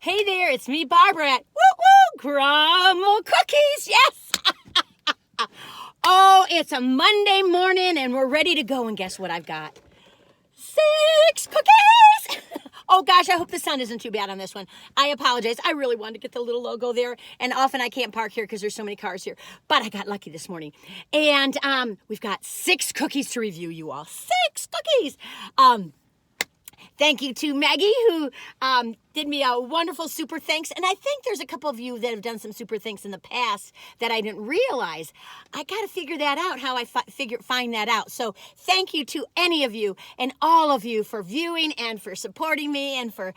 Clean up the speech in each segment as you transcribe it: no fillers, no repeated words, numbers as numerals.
Hey there, it's me, Babara at Crumbl Cookies. Yes. Oh, it's a Monday morning and we're ready to go. And guess what I've got? 6 cookies. Oh gosh, I hope the sun isn't too bad on this one. I apologize. I really wanted to get the little logo there, and often I can't park here because there's so many cars here. But I got lucky this morning, and we've got 6 cookies to review, you all. 6 cookies. Thank you to Maggie, who did me a wonderful super thanks. And I think there's a couple of you that have done some super thanks in the past that I didn't realize. I got to figure that out, how I find that out. So thank you to any of you and all of you for viewing and for supporting me and for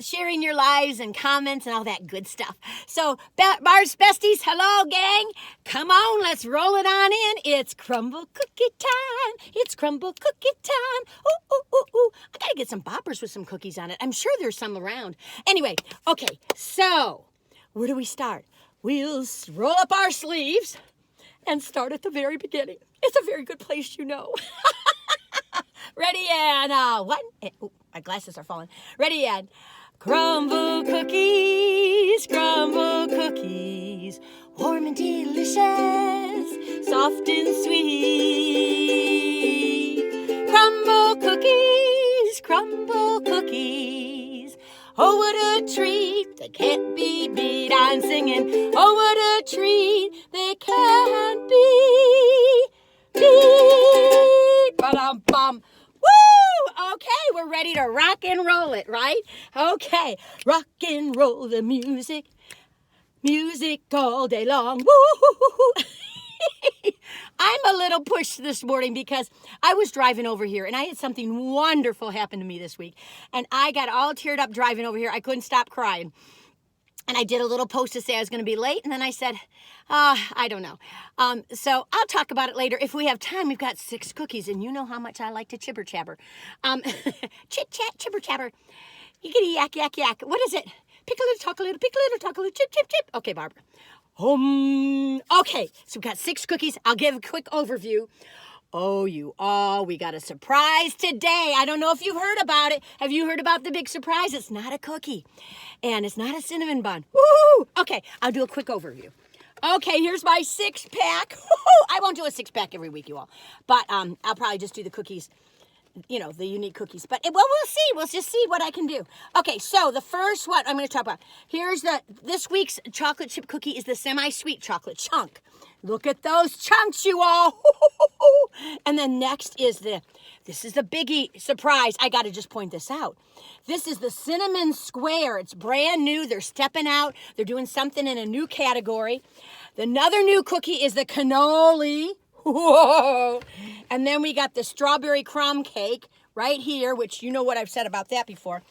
sharing your lives and comments and all that good stuff. So, Bars Besties, hello, gang. Come on, let's roll it on in. It's Crumbl Cookie time. It's Crumbl Cookie time. Ooh, ooh, ooh, ooh. I got to get some boppers with some cookies on it. I'm sure there's some around. Anyway, okay, so where do we start? We'll roll up our sleeves and start at the very beginning. It's a very good place, you know. Ready, and one. Oh, my glasses are falling. Ready, and Crumbl cookies, Crumbl cookies, warm and delicious, soft and sweet. Crumbl cookies, Crumbl cookies. Oh, what a treat that can't be beat. I'm singing. Oh, what a treat that can't be beat. Ba-dum-bum. Woo! Okay, we're ready to rock and roll it, right? Okay, rock and roll the music. Music all day long. Woo! I'm a little pushed this morning because I was driving over here and I had something wonderful happen to me this week. And I got all teared up driving over here. I couldn't stop crying. And I did a little post to say I was going to be late. And then I said, I don't know. So I'll talk about it later. If we have time, we've got 6 cookies. And you know how much I like to chibber chabber. Chit-chat, chibber chabber. Yiggity yak, yak, yak. What is it? Pick a little, talk a little, pick a little, talk a little, chip, chip, chip. Okay, Barbara. Okay, so we've got 6 cookies. I'll give a quick overview. Oh, you all, we got a surprise today. I don't know if you've heard about it. Have you heard about the big surprise? It's not a cookie, and it's not a cinnamon bun. Woo! Okay, I'll do a quick overview. Okay, here's my 6-pack. I won't do a 6-pack every week, you all, but I'll probably just do the cookies, you know, the unique cookies. But, well, we'll see. We'll just see what I can do. Okay, so the first one I'm going to talk about. Here's this week's chocolate chip cookie is the semi-sweet chocolate chunk. Look at those chunks, you all. And then next is this is the biggie surprise. I got to just point this out. This is the cinnamon square. It's brand new. They're stepping out. They're doing something in a new category. Another new cookie is the cannoli. Whoa. And then we got the strawberry crumb cake right here, which you know what I've said about that before.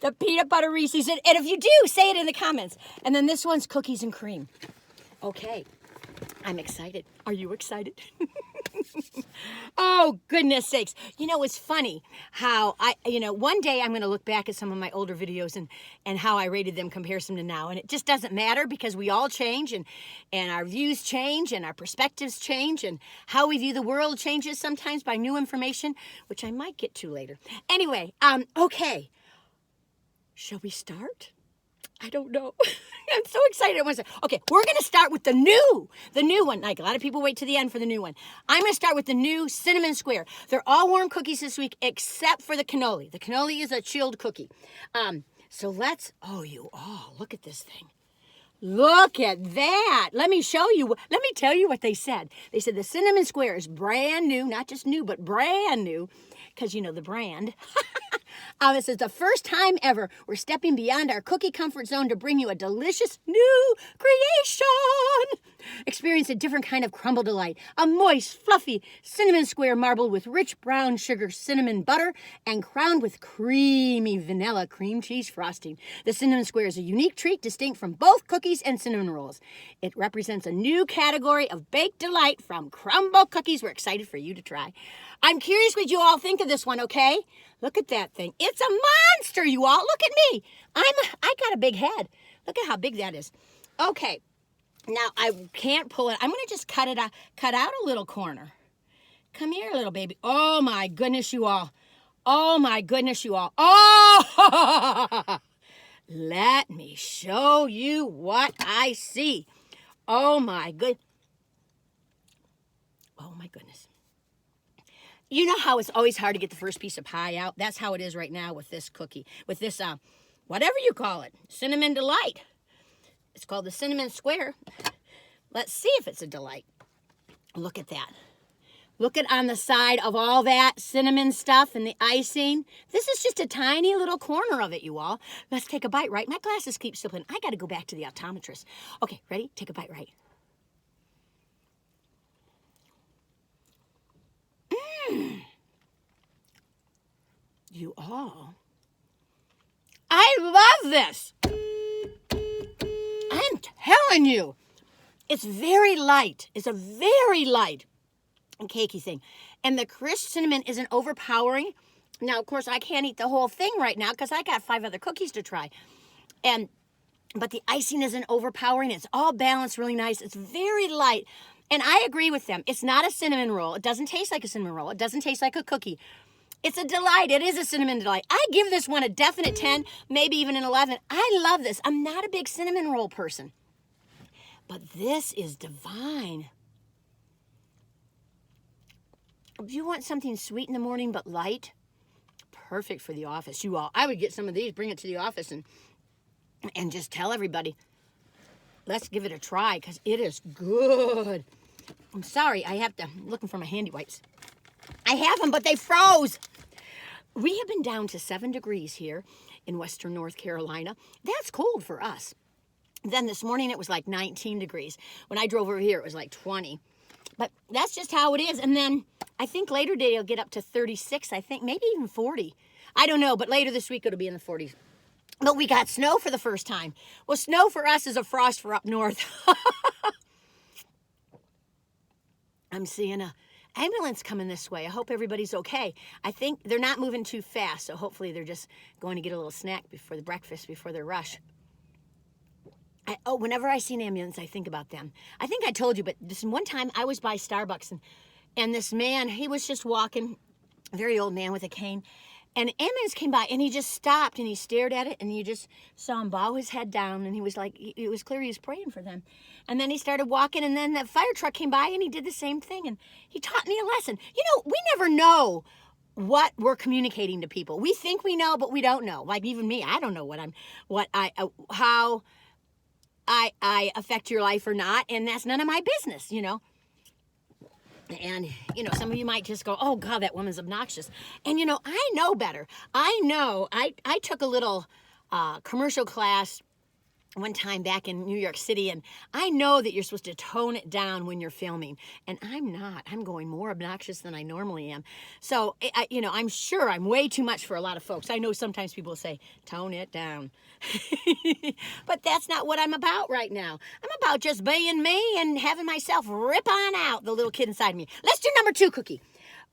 The peanut butter Reese's. And if you do, say it in the comments. And then this one's cookies and cream. Okay. I'm excited. Are you excited? Oh, goodness sakes. You know, it's funny how one day I'm going to look back at some of my older videos and how I rated them comparison to now. And it just doesn't matter because we all change and our views change and our perspectives change and how we view the world changes sometimes by new information, which I might get to later. Anyway, okay. Shall we start? I don't know. I'm so excited. Okay, we're going to start with the new one. Like a lot of people wait to the end for the new one. I'm going to start with the new cinnamon square. They're all warm cookies this week except for the cannoli. The cannoli is a chilled cookie. So you all, look at this thing. Look at that. Let me tell you what they said. They said the cinnamon square is brand new, not just new, but brand new, because you know the brand. This is the first time ever we're stepping beyond our cookie comfort zone to bring you a delicious new creation. Experience a different kind of crumble delight. A moist, fluffy cinnamon square marbled with rich brown sugar cinnamon butter and crowned with creamy vanilla cream cheese frosting. The cinnamon square is a unique treat distinct from both cookies and cinnamon rolls. It represents a new category of baked delight from Crumbl Cookies. We're excited for you to try. I'm curious what you all think of this one, okay? Look at that thing. It's a monster, you all. Look at me. I got a big head. Look at how big that is. Okay. Now, I can't pull it. I'm going to just cut out a little corner. Come here, little baby. Oh, my goodness, you all. Oh, my goodness, you all. Oh! Let me me show you what I see. Oh my goodness. You know how it's always hard to get the first piece of pie out? That's how it is right now with this cookie, with this, whatever you call it, Cinnamon Delight. It's called the Cinnamon Square. Let's see if it's a delight. Look at that. Look at on the side of all that cinnamon stuff and the icing. This is just a tiny little corner of it, you all. Let's take a bite, right? My glasses keep slipping. I got to go back to the optometrist. Okay, ready? Take a bite, right? You all. I love this. I'm telling you. It's very light. It's a very light and cakey thing. And the crisp cinnamon isn't overpowering. Now, of course, I can't eat the whole thing right now because I got 5 other cookies to try. But the icing isn't overpowering. It's all balanced really nice. It's very light. And I agree with them. It's not a cinnamon roll. It doesn't taste like a cinnamon roll. It doesn't taste like a cookie. It's a delight. It is a cinnamon delight. I give this one a definite 10, maybe even an 11. I love this. I'm not a big cinnamon roll person. But this is divine. If you want something sweet in the morning but light, perfect for the office. You all, I would get some of these, bring it to the office, and just tell everybody, let's give it a try because it is good. I'm sorry, I'm looking for my handy wipes. I have them, but they froze. We have been down to 7 degrees here in western North Carolina. That's cold for us. Then this morning it was like 19 degrees. When I drove over here, it was like 20. But that's just how it is. And then I think later today it'll get up to 36, I think, maybe even 40. I don't know, but later this week it'll be in the 40s. But we got snow for the first time. Well, snow for us is a frost for up north. I'm seeing a ambulance coming this way. I hope everybody's okay. I think they're not moving too fast, so hopefully they're just going to get a little snack before the breakfast, before their rush. Whenever I see an ambulance, I think about them. I think I told you, but this one time I was by Starbucks, and this man, he was just walking, a very old man with a cane, and an ambulance came by, and he just stopped, and he stared at it, and you just saw him bow his head down, and he was like, it was clear he was praying for them. And then he started walking, and then the fire truck came by, and he did the same thing, and he taught me a lesson. You know, we never know what we're communicating to people. We think we know, but we don't know. Like even me, I don't know how I affect your life or not, and that's none of my business, you know. And, you know, some of you might just go, oh, God, that woman's obnoxious. And, you know, I know better. I know. I took a little commercial class one time back in New York City, and I know that you're supposed to tone it down when you're filming, and I'm not. I'm going more obnoxious than I normally am. So, you know, I'm sure I'm way too much for a lot of folks. I know sometimes people say, tone it down. But that's not what I'm about right now. I'm about just being me and having myself rip on out the little kid inside me. Let's do number 2 cookie.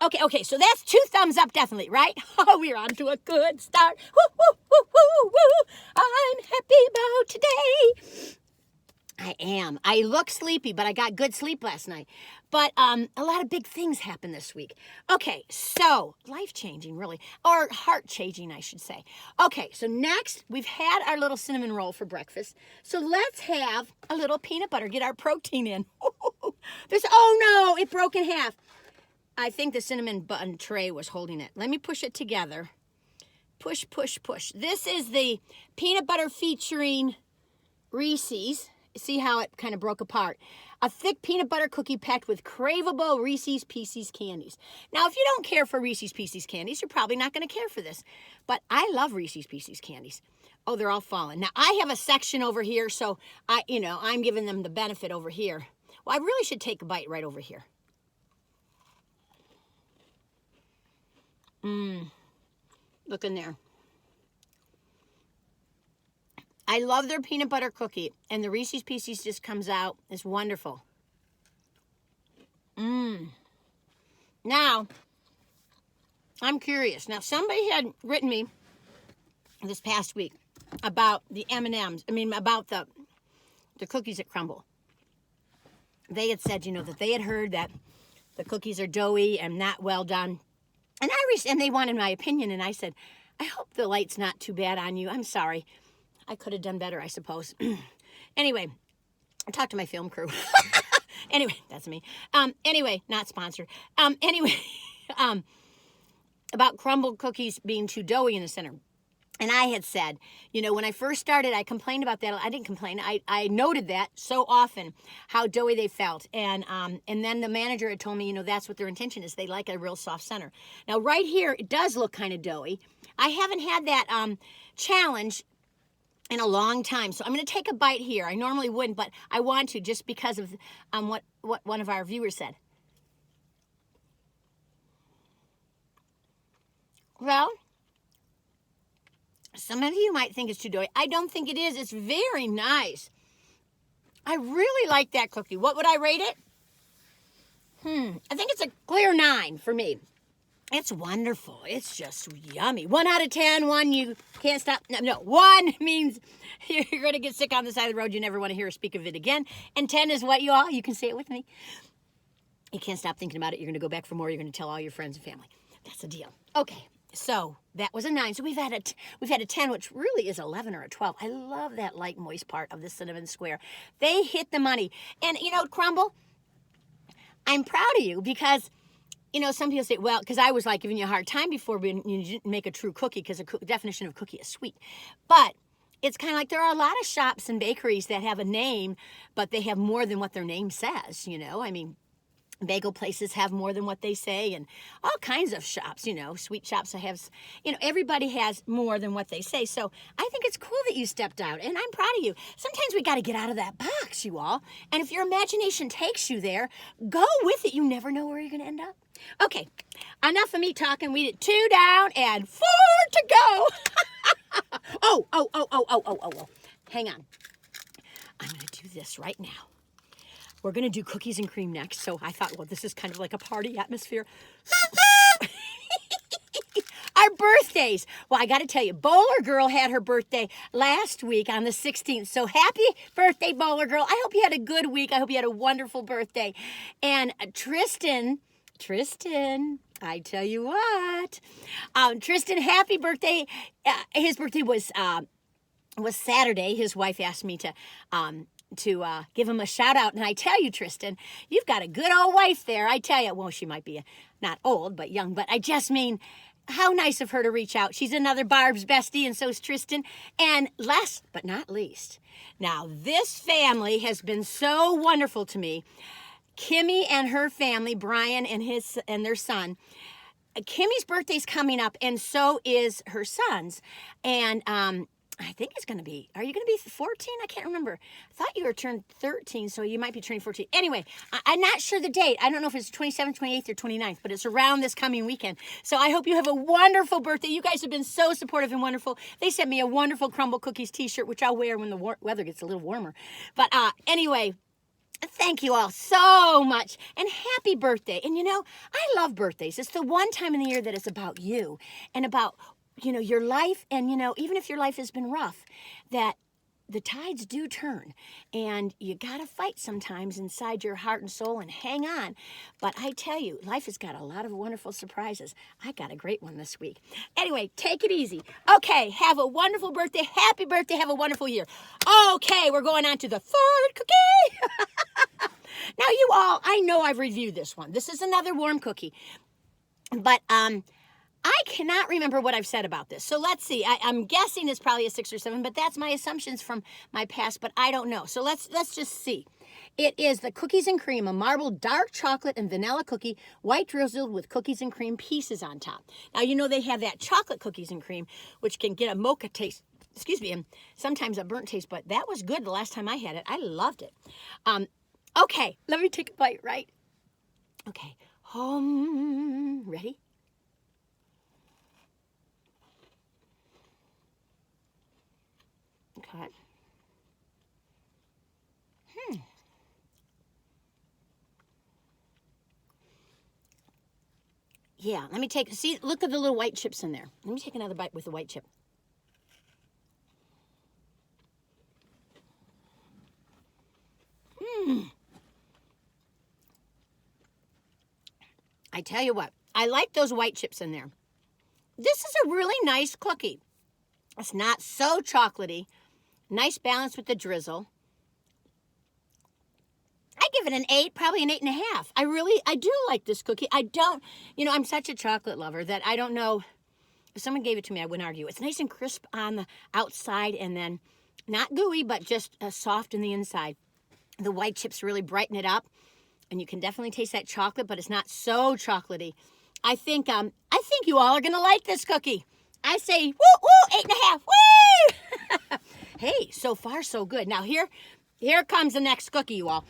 Okay, so that's 2 thumbs up definitely, right? Oh, we're on to a good start. Woo, woo, woo, woo, woo. I'm happy about today. I am. I look sleepy, but I got good sleep last night. But a lot of big things happened this week. Okay, so life-changing, really. Or heart-changing, I should say. Okay, so next, we've had our little cinnamon roll for breakfast. So let's have a little peanut butter, get our protein in. Oh no, it broke in half. I think the cinnamon bun tray was holding it. Let me push it together. Push, push, push. This is the peanut butter featuring Reese's. See how it kind of broke apart. A thick peanut butter cookie packed with craveable Reese's Pieces candies. Now, if you don't care for Reese's Pieces candies, you're probably not going to care for this. But I love Reese's Pieces candies. Oh, they're all falling. Now, I have a section over here, so I'm giving them the benefit over here. Well, I really should take a bite right over here. Look in there. I love their peanut butter cookie, and the Reese's Pieces just comes out. It's wonderful. Now, I'm curious. Now, somebody had written me this past week about the M&Ms. About the cookies at Crumbl. They had said, that they had heard that the cookies are doughy and not well done. And they wanted my opinion, and I said, I hope the light's not too bad on you. I'm sorry. I could have done better, I suppose. Anyway, I talked to my film crew. Anyway, that's me. Anyway, not sponsored. Anyway, about Crumbl cookies being too doughy in the center. And I had said, you know, when I first started, I complained about that. I didn't complain. I noted that so often, how doughy they felt. And then the manager had told me, you know, that's what their intention is. They like a real soft center. Now, right here, it does look kind of doughy. I haven't had that challenge in a long time. So I'm going to take a bite here. I normally wouldn't, but I want to just because of what one of our viewers said. Well, some of you might think it's too doughy. I don't think it is. It's very nice. I really like that cookie. What would I rate it? I think it's a clear 9 for me. It's wonderful. It's just yummy. 1 out of 10. 1, you can't stop. No, 1 means you're going to get sick on the side of the road. You never want to hear or speak of it again. And 10 is what you can say it with me. You can't stop thinking about it. You're going to go back for more. You're going to tell all your friends and family. That's the deal. Okay. So that was a 9. So we've had a 10, which really is 11 or a 12. I love that light moist part of the cinnamon square. They hit the money. And you know, Crumbl, I'm proud of you because, you know, some people say, well, because I was like giving you a hard time before when you didn't make a true cookie because the definition of cookie is sweet. But it's kind of like there are a lot of shops and bakeries that have a name, but they have more than what their name says, you know. I mean, bagel places have more than what they say, and all kinds of shops, you know, sweet shops that have, you know, everybody has more than what they say. So I think it's cool that you stepped out, and I'm proud of you. Sometimes we got to get out of that box, you all. And if your imagination takes you there, go with it. You never know where you're going to end up. Okay, enough of me talking. We did 2 down and 4 to go. Oh. Hang on. I'm going to do this right now. We're going to do cookies and cream next. So I thought, well, this is kind of like a party atmosphere. Our birthdays. Well, I got to tell you, Bowler Girl had her birthday last week on the 16th. So happy birthday, Bowler Girl. I hope you had a good week. I hope you had a wonderful birthday. And Tristan, I tell you what, Tristan, happy birthday. His birthday was Saturday. His wife asked me to give him a shout out. And I tell you, Tristan, you've got a good old wife there. I tell you, well, she might be not old, but young, but I just mean, how nice of her to reach out. She's another Barb's bestie, and so is Tristan. And last but not least, now this family has been so wonderful to me. Kimmy and her family, Brian and their son. Kimmy's birthday's coming up, and so is her son's. And I think it's going to be, are you going to be 14? I can't remember. I thought you were turned 13, so you might be turning 14. Anyway, I'm not sure the date. I don't know if it's 27th, 28th, or 29th, but it's around this coming weekend. So I hope you have a wonderful birthday. You guys have been so supportive and wonderful. They sent me a wonderful Crumbl Cookies t-shirt, which I'll wear when the weather gets a little warmer. But anyway, thank you all so much, and happy birthday. And you know, I love birthdays. It's the one time in the year that it's about you and about, you know, your life. And, you know, even if your life has been rough, that the tides do turn, and you got to fight sometimes inside your heart and soul and hang on. But I tell you, life has got a lot of wonderful surprises. I got a great one this week. Anyway, take it easy. Okay, have a wonderful birthday. Happy birthday. Have a wonderful year. Okay, we're going on to the 3rd cookie. Now, you all, I know I've reviewed this one. This is another warm cookie. But I cannot remember what I've said about this. So let's see. I'm guessing it's probably a 6 or 7, but that's my assumptions from my past, but I don't know. So let's just see. It is the Cookies and Cream, a marble dark chocolate and vanilla cookie, white drizzled with cookies and cream pieces on top. Now, you know they have that chocolate cookies and cream, which can get a mocha taste, and sometimes a burnt taste, but that was good the last time I had it. I loved it. Okay, let me take a bite, right? Okay, ready? Okay. Yeah, let me see, look at the little white chips in there. Let me take another bite with the white chip. I tell you what, I like those white chips in there. This is a really nice cookie. It's not so chocolatey. Nice balance with the drizzle. I give it an 8, probably an 8.5. I do like this cookie. I don't, I'm such a chocolate lover that I don't know. If someone gave it to me, I wouldn't argue. It's nice and crisp on the outside and then not gooey, but just soft in the inside. The white chips really brighten it up, and you can definitely taste that chocolate, but it's not so chocolatey. I think you all are gonna like this cookie. I say, woo, 8.5, woo! Hey, so far so good. Now here comes the next cookie, you all.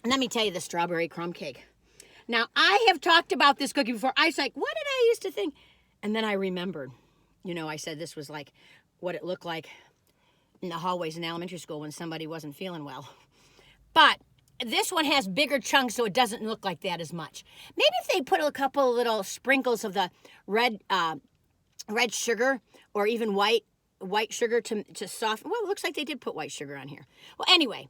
And let me tell you the strawberry crumb cake. Now I have talked about this cookie before. I was like, what did I used to think? And then I remembered, I said this was like what it looked like in the hallways in elementary school when somebody wasn't feeling well. But this one has bigger chunks, so it doesn't look like that as much. Maybe if they put a couple of little sprinkles of the red sugar or even white sugar to soften. Well, it looks like they did put white sugar on here. Well, anyway,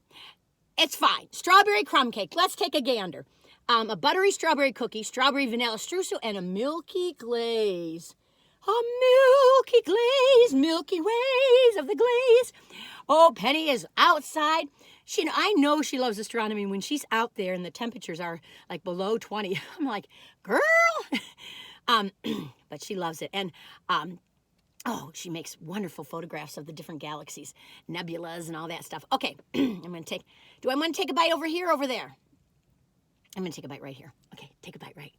it's fine. Strawberry crumb cake. Let's take a gander. A buttery strawberry cookie, strawberry vanilla streusel, and a milky glaze. A milky glaze, milky ways of the glaze. Oh, Penny is outside. I know she loves astronomy when she's out there and the temperatures are like below 20. I'm like, girl. But she loves it. And she makes wonderful photographs of the different galaxies, nebulas and all that stuff. Okay, do I want to take a bite over here or over there? I'm going to take a bite right here. Okay, take a bite right.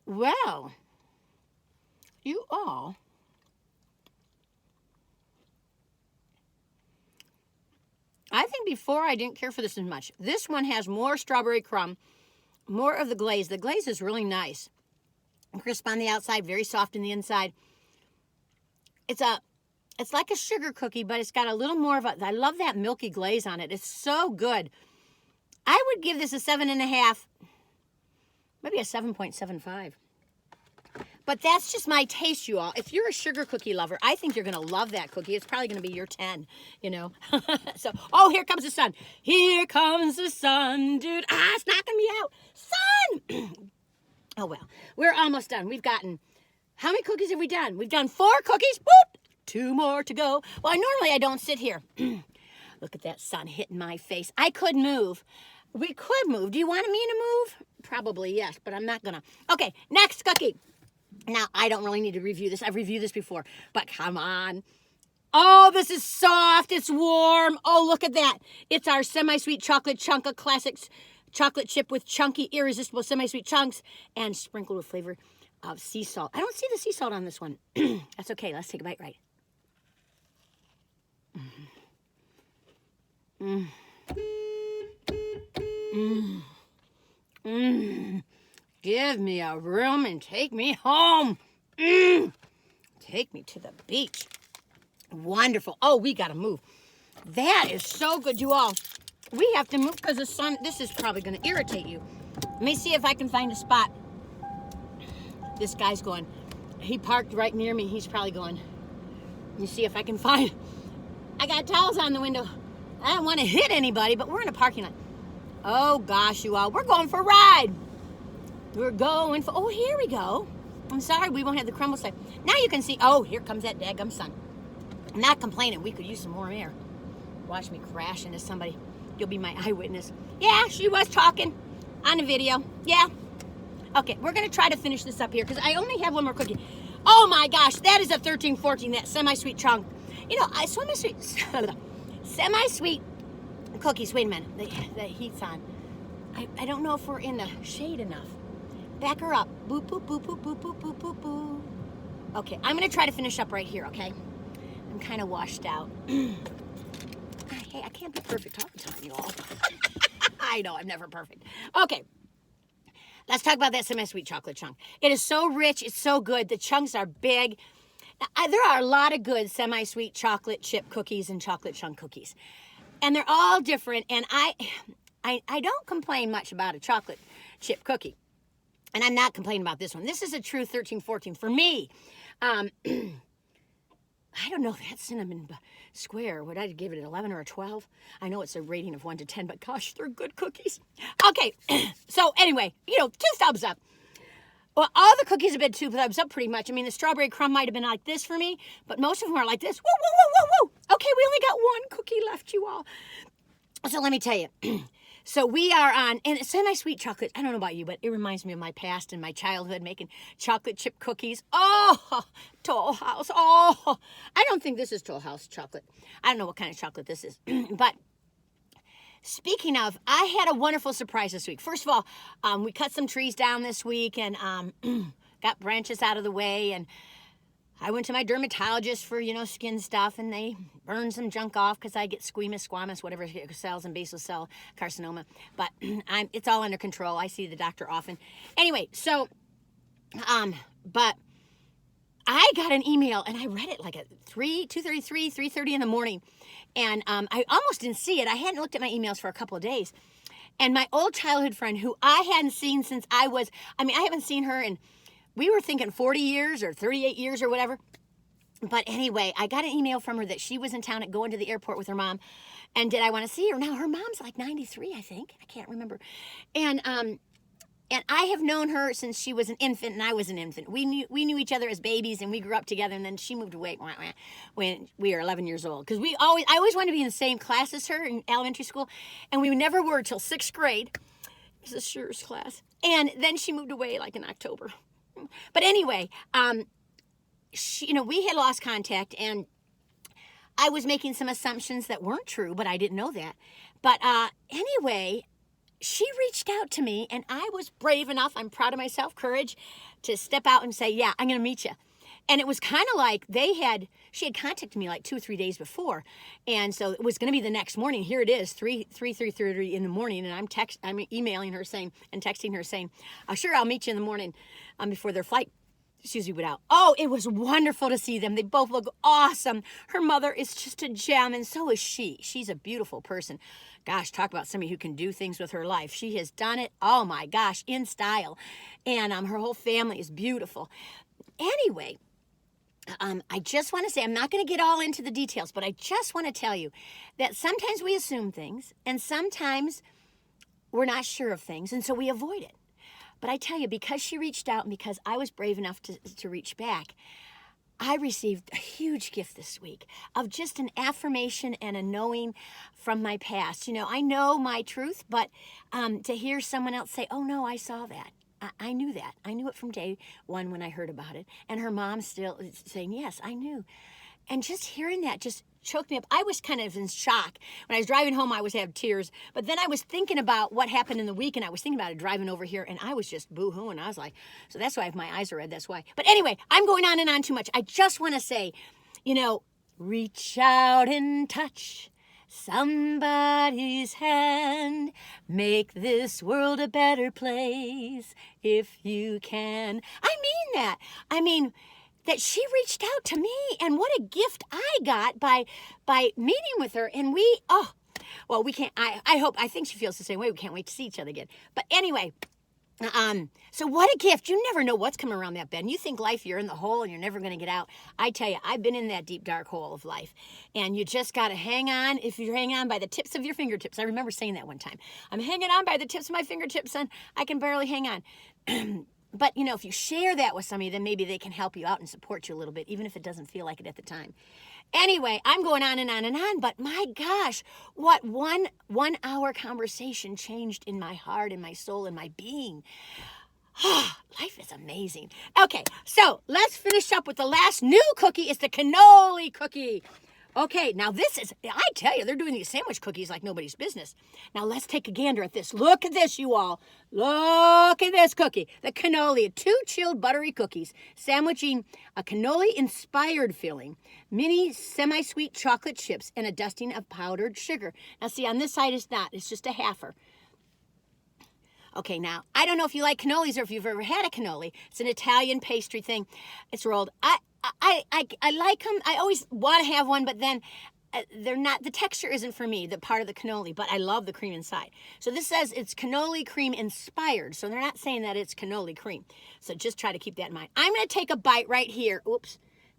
Well, you all, I think before I didn't care for this as much. This one has more strawberry crumb, more of the glaze. The glaze is really nice. Crisp on the outside, very soft in the inside. It's like a sugar cookie, but it's got a little more of I love that milky glaze on it. It's so good. I would give this a 7.5, maybe a 7.75. But that's just my taste, you all. If you're a sugar cookie lover, I think you're going to love that cookie. It's probably going to be your 10, So, here comes the sun. Here comes the sun, dude. It's knocking me out. Sun! Oh, well, we're almost done. We've gotten, how many cookies have we done? We've done 4 cookies. Boop! 2 more to go. Well, normally I don't sit here. Look at that sun hitting my face. I could move. We could move. Do you want me to move? Probably, yes, but I'm not going to. Okay, next cookie. Now, I don't really need to review this. I've reviewed this before, but come on. Oh, this is soft. It's warm. Oh, look at that. It's our semi-sweet chocolate chunk of classics chocolate chip with chunky, irresistible semi-sweet chunks and sprinkled with flavor of sea salt. I don't see the sea salt on this one. That's okay. Let's take a bite right. Give me a room and take me home. Take me to the beach. Wonderful. Oh, we got to move. That is so good, you all. We have to move because the sun, this is probably going to irritate you. Let me see if I can find a spot. This guy's going, he parked right near me. He's probably going, let me see if I can find, I got towels on the window. I don't want to hit anybody, but we're in a parking lot. Oh, gosh, you all. We're going for a ride. We're going for, oh, here we go. I'm sorry, we won't have the crumble side. Now you can see, oh, here comes that daggum sun. I'm not complaining. We could use some more air. Watch me crash into somebody. You'll be my eyewitness. Yeah, she was talking on the video. Yeah. Okay, we're going to try to finish this up here because I only have one more cookie. Oh, my gosh, that is a 13-14, that semi-sweet chunk. Semi-sweet cookies. Wait a minute. The heat's on. I don't know if we're in the shade enough. Back her up. Boop, boop, boop, boop, boop, boop, boop, boop, boop. Okay, I'm going to try to finish up right here, okay? I'm kind of washed out. Hey, I can't be perfect all the time, you all. I know, I'm never perfect. Okay, let's talk about that semi-sweet chocolate chunk. It is so rich. It's so good. The chunks are big. Now, there are a lot of good semi-sweet chocolate chip cookies and chocolate chunk cookies. And they're all different. And I don't complain much about a chocolate chip cookie. And I'm not complaining about this one. This is a true 13-14 for me. I don't know, that cinnamon square, would I give it an 11 or a 12? I know it's a rating of 1 to 10, but gosh, they're good cookies. Okay, so anyway, 2 thumbs up. Well, all the cookies have been 2 thumbs up pretty much. I mean, the strawberry crumb might have been like this for me, but most of them are like this. Woo, woo, woo, woo, woo. Okay, we only got 1 cookie left, you all. So let me tell you. So we are on, and it's semi-sweet chocolate. I don't know about you, but it reminds me of my past and my childhood making chocolate chip cookies. Oh, Toll House. Oh, I don't think this is Toll House chocolate. I don't know what kind of chocolate this is. But speaking of, I had a wonderful surprise this week. First of all, we cut some trees down this week and got branches out of the way, and I went to my dermatologist for, skin stuff, and they burned some junk off because I get squamous, whatever cells, and basal cell carcinoma. But it's all under control. I see the doctor often. Anyway, so, but I got an email, and I read it like at 2:33, 3:30 in the morning. And I almost didn't see it. I hadn't looked at my emails for a couple of days. And my old childhood friend, who I hadn't seen since I haven't seen her in, we were thinking 40 years or 38 years or whatever. But anyway, I got an email from her that she was in town at going to the airport with her mom. And did I want to see her? Now, her mom's like 93, I think. I can't remember. And I have known her since she was an infant and I was an infant. We knew each other as babies, and we grew up together, and then she moved away when we were 11 years old. Because I always wanted to be in the same class as her in elementary school, and we never were till 6th grade. It was a Schur's class. And then she moved away like in October. But anyway, we had lost contact, and I was making some assumptions that weren't true, but I didn't know that. But anyway, she reached out to me, and I was brave enough, I'm proud of myself, courage, to step out and say, yeah, I'm going to meet you. And it was kind of like she had contacted me like 2 or 3 days before. And so it was going to be the next morning. Here it is, 3:30 in the morning. And I'm emailing her saying, and texting her saying, sure, I'll meet you in the morning before their flight, went out. Oh, it was wonderful to see them. They both look awesome. Her mother is just a gem, and so is she. She's a beautiful person. Gosh, talk about somebody who can do things with her life. She has done it, oh my gosh, in style. And her whole family is beautiful. Anyway, I just want to say, I'm not going to get all into the details, but I just want to tell you that sometimes we assume things, and sometimes we're not sure of things, and so we avoid it. But I tell you, because she reached out and because I was brave enough to reach back, I received a huge gift this week of just an affirmation and a knowing from my past. I know my truth, but to hear someone else say, oh no, I saw that. I knew that. I knew it from day one when I heard about it. And her mom still saying, yes, I knew. And just hearing that just choked me up. I was kind of in shock. When I was driving home, I was having tears. But then I was thinking about what happened in the week, and I was thinking about it driving over here, and I was just boo-hooing. I was like, so that's why if my eyes are red, that's why. But anyway, I'm going on and on too much. I just want to say, reach out and touch somebody's hand. Make this world a better place if you can. I mean that. That she reached out to me, and what a gift I got by meeting with her. And we can't, I think she feels the same way. We can't wait to see each other again. But anyway, so what a gift. You never know what's coming around that bend. You think life, you're in the hole and you're never going to get out. I tell you, I've been in that deep, dark hole of life, and you just got to hang on. If you're hanging on by the tips of your fingertips, I remember saying that one time, I'm hanging on by the tips of my fingertips, and I can barely hang on. But, if you share that with somebody, then maybe they can help you out and support you a little bit, even if it doesn't feel like it at the time. Anyway, I'm going on and on and on, but my gosh, what one hour conversation changed in my heart and my soul and my being. Life is amazing. Okay, so let's finish up with the last new cookie. It's the cannoli cookie. Okay, now I tell you, they're doing these sandwich cookies like nobody's business. Now let's take a gander at this. Look at this, you all. Look at this cookie. The cannoli, 2 chilled buttery cookies, sandwiching a cannoli-inspired filling, mini semi-sweet chocolate chips, and a dusting of powdered sugar. Now see, on this side it's not. It's just a halfer. Okay, now, I don't know if you like cannolis or if you've ever had a cannoli. It's an Italian pastry thing. It's rolled. I like them. I always want to have one, but then they're not, the texture isn't for me, the part of the cannoli, but I love the cream inside. So this says it's cannoli cream inspired, so they're not saying that it's cannoli cream. So just try to keep that in mind. I'm going to take a bite right here,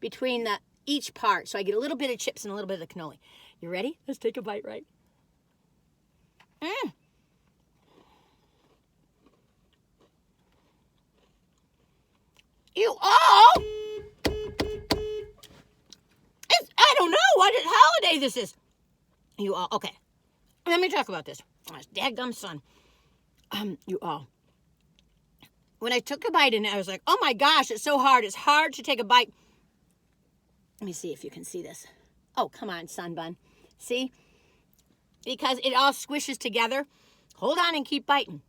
between each part. So I get a little bit of chips and a little bit of the cannoli. You ready? Let's take a bite, right? You all, I don't know what holiday this is. You all, okay. Let me talk about this. Oh, dadgum son. You all. When I took a bite in it, I was like, oh my gosh, it's so hard. It's hard to take a bite. Let me see if you can see this. Oh, come on, Sunbun. See? Because it all squishes together. Hold on and keep biting.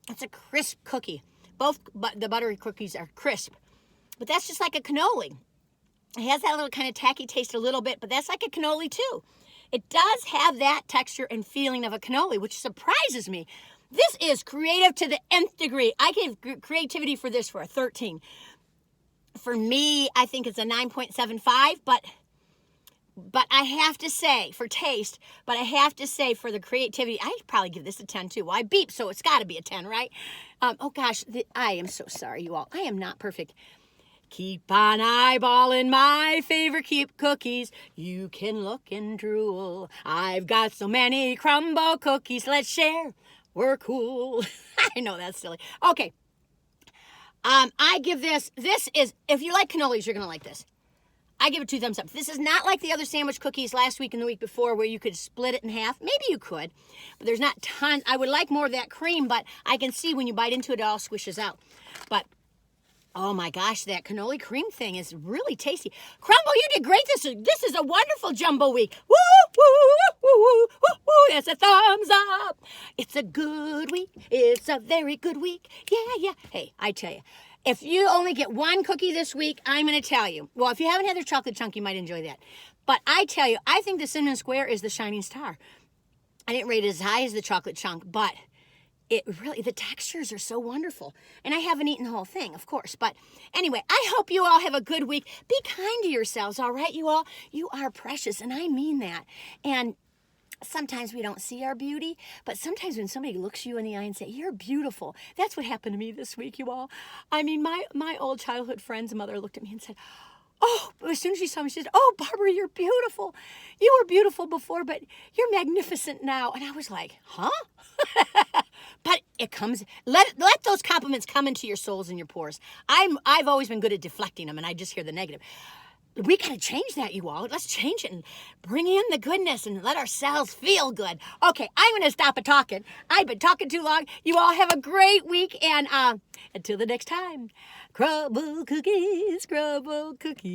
It's a crisp cookie. Both the buttery cookies are crisp. But that's just like a cannoli. It has that little kind of tacky taste a little bit, but that's like a cannoli too. It does have that texture and feeling of a cannoli, which surprises me. This is creative to the nth degree. I gave creativity for this for a 13. For me, I think it's a 9.75, but I have to say, for taste, but I have to say for the creativity, I'd probably give this a 10 too. Well, I beeped, so it's got to be a 10, right? Oh gosh, I am so sorry, you all. I am not perfect. Keep on eyeballing my favorite keep cookies. You can look and drool. I've got so many Crumbl cookies. Let's share. We're cool. I know that's silly. Okay. I give this is, if you like cannolis, you're going to like this. I give it 2 thumbs up. This is not like the other sandwich cookies last week and the week before where you could split it in half. Maybe you could, but there's not tons. I would like more of that cream, but I can see when you bite into it, it all squishes out. But oh my gosh, that cannoli cream thing is really tasty. Crumbl, you did great. This is a wonderful jumbo week. Woo, woo, woo, woo, woo, woo. That's a thumbs up. It's a good week. It's a very good week. Yeah, yeah. Hey, I tell you, if you only get 1 cookie this week, I'm going to tell you. Well, if you haven't had their chocolate chunk, you might enjoy that. But I tell you, I think the cinnamon square is the shining star. I didn't rate it as high as the chocolate chunk, but it really, the textures are so wonderful. And I haven't eaten the whole thing, of course. But anyway, I hope you all have a good week. Be kind to yourselves, all right, you all? You are precious, and I mean that. And sometimes we don't see our beauty, but sometimes when somebody looks you in the eye and say, you're beautiful, that's what happened to me this week, you all. I mean, my old childhood friend's mother looked at me and said, oh, as soon as she saw me, she said, oh, Barbara, you're beautiful. You were beautiful before, but you're magnificent now. And I was like, huh? But it comes, let those compliments come into your souls and your pores. I've always been good at deflecting them, and I just hear the negative. We got to change that, you all. Let's change it and bring in the goodness and let ourselves feel good. Okay, I'm going to stop talking. I've been talking too long. You all have a great week, and until the next time, Crumbl Cookies, Crumbl Cookies.